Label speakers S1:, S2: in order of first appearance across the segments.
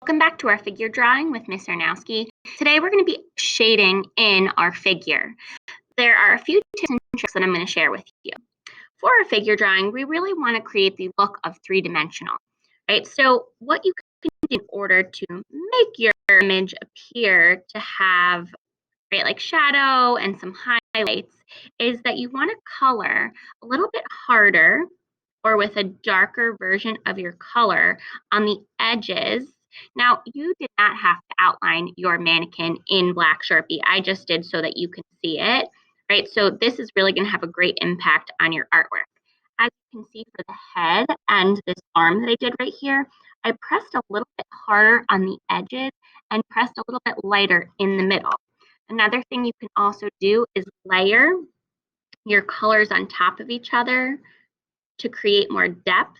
S1: Welcome back to our figure drawing with Ms. Arnowski. Today we're going to be shading in our figure. There are a few tips and tricks that I'm going to share with you. For our figure drawing, we really want to create the look of three-dimensional, right? So what you can do in order to make your image appear to have, right, like shadow and some highlights is that you want to color a little bit harder or with a darker version of your color on the edges. Now, you did not have to outline your mannequin in black Sharpie. I just did so that you can see it, right? So this is really going to have a great impact on your artwork. As you can see for the head and this arm that I did right here, I pressed a little bit harder on the edges and pressed a little bit lighter in the middle. Another thing you can also do is layer your colors on top of each other to create more depth,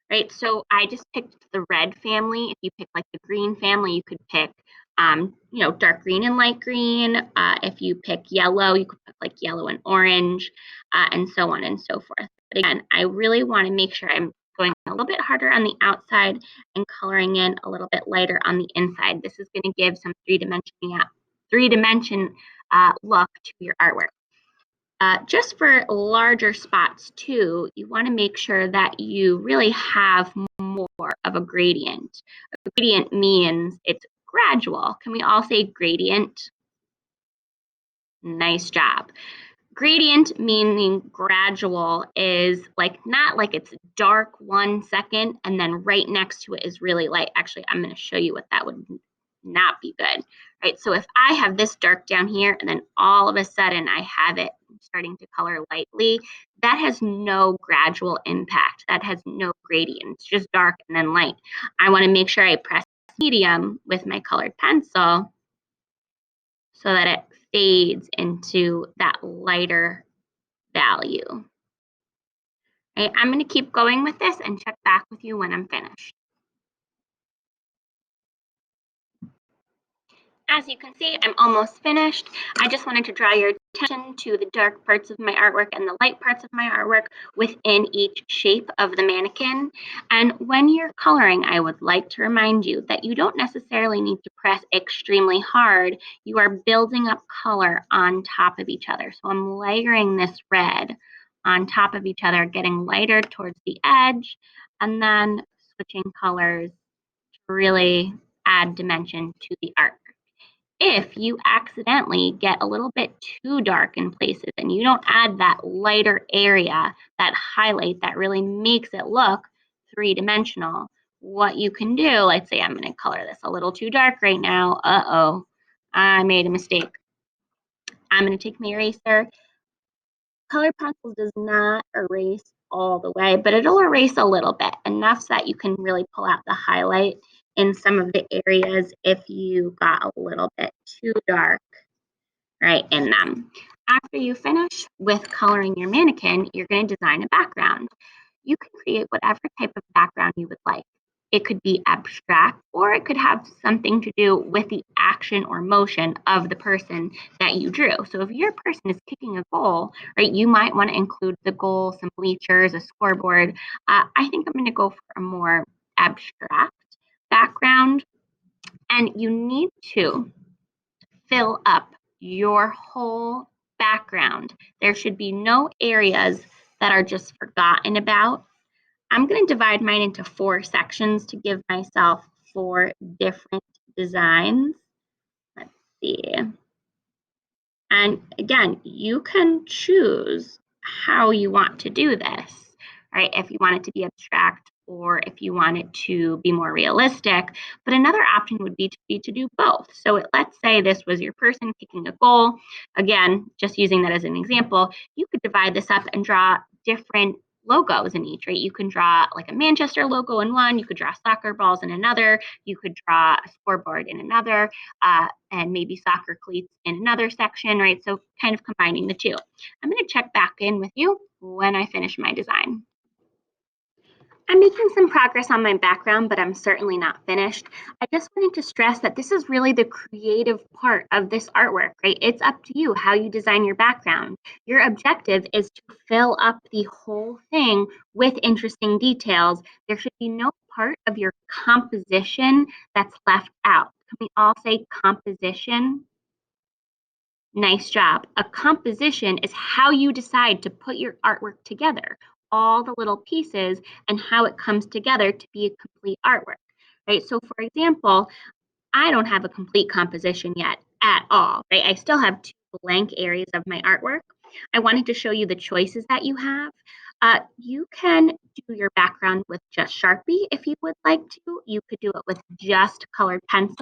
S1: right? So I just picked the red family. If you pick like the green family, you could pick, dark green and light green. If you pick yellow, you could pick like yellow and orange, and so on and so forth. But again, I really want to make sure I'm going a little bit harder on the outside and coloring in a little bit lighter on the inside. This is going to give some three-dimension look to your artwork. Just for larger spots too, you want to make sure that you really have more of a gradient. A gradient means it's gradual. Can we all say gradient? Nice job. Gradient meaning gradual is like not like it's dark 1 second and then right next to it is really light. Actually, I'm going to show you what that would not be good, right? So if I have this dark down here and then all of a sudden I have it starting to color lightly, that has no gradual impact. That has no gradient. It's just dark and then light. I want to make sure I press medium with my colored pencil so that it fades into that lighter value. Right, I'm going to keep going with this and check back with you when I'm finished. As you can see, I'm almost finished. I just wanted to draw your attention to the dark parts of my artwork and the light parts of my artwork within each shape of the mannequin. And when you're coloring, I would like to remind you that you don't necessarily need to press extremely hard. You are building up color on top of each other. So I'm layering this red on top of each other, getting lighter towards the edge, and then switching colors to really add dimension to the art. If you accidentally get a little bit too dark in places and you don't add that lighter area, that highlight that really makes it look three-dimensional, what you can do, let's say I'm going to color this a little too dark right now. Uh-oh, I made a mistake. I'm going to take my eraser. Color pencil does not erase all the way, but it'll erase a little bit, enough so that you can really pull out the highlight in some of the areas if you got a little bit too dark, right, in them. After you finish with coloring your mannequin, you're going to design a background. You can create whatever type of background you would like. It could be abstract, or it could have something to do with the action or motion of the person that you drew. So if your person is kicking a goal, right, you might want to include the goal, some bleachers, a scoreboard. I think I'm going to go for a more abstract background. And you need to fill up your whole background. There should be no areas that are just forgotten about. I'm going to divide mine into 4 sections to give myself 4 different designs. Let's see. And again, you can choose how you want to do this, right? If you want it to be abstract or if you want it to be more realistic. But another option would be to do both. So let's say this was your person kicking a goal. Again, just using that as an example, you could divide this up and draw different logos in each, right? You can draw like a Manchester logo in one, you could draw soccer balls in another, you could draw a scoreboard in another, and maybe soccer cleats in another section, right? So kind of combining the two. I'm going to check back in with you when I finish my design. I'm making some progress on my background, but I'm certainly not finished. I just wanted to stress that this is really the creative part of this artwork, right? It's up to you how you design your background. Your objective is to fill up the whole thing with interesting details. There should be no part of your composition that's left out. Can we all say composition? Nice job. A composition is how you decide to put your artwork together, all the little pieces and how it comes together to be a complete artwork, right? So for example, I don't have a complete composition yet at all, right? I still have two blank areas of my artwork. I wanted to show you the choices that you have. You can do your background with just Sharpie if you would like to. You could do it with just colored pencil,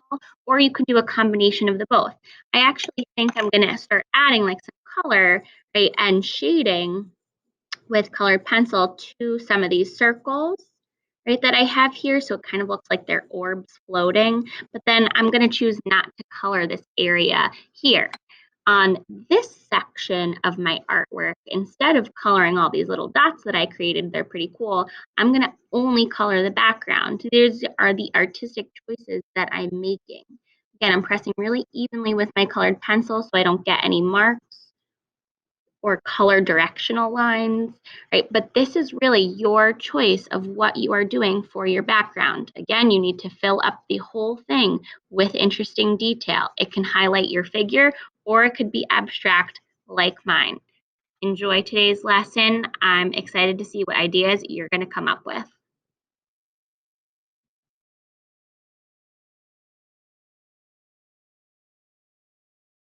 S1: or you could do a combination of the both. I actually think I'm gonna start adding like some color, right, and shading with colored pencil to some of these circles, right, that I have here. So it kind of looks like they're orbs floating, but then I'm gonna choose not to color this area here. On this section of my artwork, instead of coloring all these little dots that I created, they're pretty cool, I'm gonna only color the background. These are the artistic choices that I'm making. Again, I'm pressing really evenly with my colored pencil so I don't get any marks or color directional lines, right? But this is really your choice of what you are doing for your background. Again, you need to fill up the whole thing with interesting detail. It can highlight your figure or it could be abstract like mine. Enjoy today's lesson. I'm excited to see what ideas you're going to come up with.